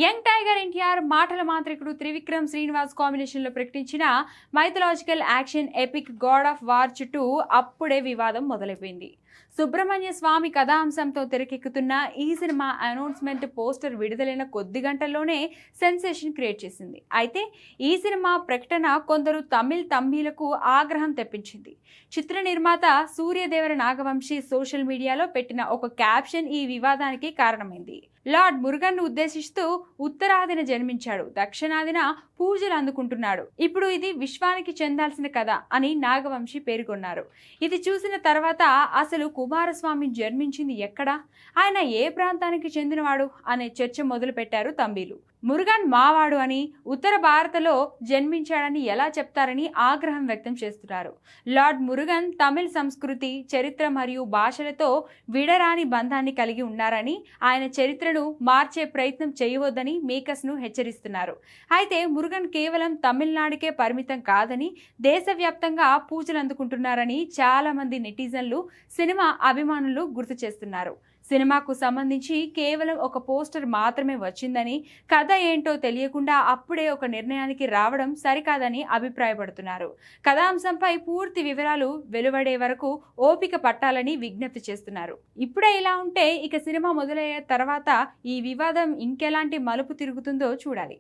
Young tiger NTR మాటల మాంత్రికుడు Trivikram Srinivas combination లో ప్రకటించిన mythological action epic God of war చుట్టూ అప్పుడే వివాదం మొదలైపోయింది. సుబ్రహ్మణ్య స్వామి కథాంశంతో తెరకెక్కుతున్న ఈ సినిమా అనౌన్స్మెంట్ పోస్టర్ విడుదలైన కొద్ది గంటల్లోనే సెన్సేషన్ క్రియేట్ చేసింది. అయితే ఈ సినిమా ప్రకటన కొందరు తమిళకు ఆగ్రహం తెప్పించింది. చిత్ర నిర్మాత సూర్యదేవర నాగవంశీ సోషల్ మీడియాలో పెట్టిన ఒక క్యాప్షన్ ఈ వివాదానికి కారణమైంది. లార్డ్ మురుగన్ ను ఉద్దేశిస్తూ ఉత్తరాదిన జన్మించాడు, దక్షిణాదిన పూజలు అందుకుంటున్నాడు, ఇప్పుడు ఇది విశ్వానికి చెందాల్సిన కథ అని నాగవంశీ పేర్కొన్నారు. ఇది చూసిన తర్వాత అసలు కుమారస్వామి జన్మించింది ఎక్కడా, ఆయన ఏ ప్రాంతానికి చెందినవాడు అనే చర్చ మొదలు పెట్టారు తమిళులు. మురుగన్ మావాడు అని, ఉత్తర భారతలో జన్మించాడని ఎలా చెప్తారని ఆగ్రహం వ్యక్తం చేస్తున్నారు. లార్డ్ మురుగన్ తమిళ సంస్కృతి, చరిత్ర మరియు భాషలతో విడరాని బంధాన్ని కలిగి ఉన్నారని, ఆయన చరిత్రను మార్చే ప్రయత్నం చేయవద్దని మేకర్స్ ను హెచ్చరిస్తున్నారు. అయితే మురుగన్ కేవలం తమిళనాడుకే పరిమితం కాదని, దేశవ్యాప్తంగా పూజలు అందుకుంటున్నారని చాలా మంది నెటిజన్లు, సినిమా అభిమానులు గుర్తు చేస్తున్నారు. సినిమాకు సంబంధించి కేవలం ఒక పోస్టర్ మాత్రమే వచ్చిందని, కథ ఏంటో తెలియకుండా అప్పుడే ఒక నిర్ణయానికి రావడం సరికాదని అభిప్రాయపడుతున్నారు. కథాంశంపై పూర్తి వివరాలు వెలువడే వరకు ఓపిక పట్టాలని విజ్ఞప్తి చేస్తున్నారు. ఇప్పుడే ఇలా ఉంటే ఇక సినిమా మొదలయ్యే తర్వాత ఈ వివాదం ఇంకెలాంటి మలుపు తిరుగుతుందో చూడాలి.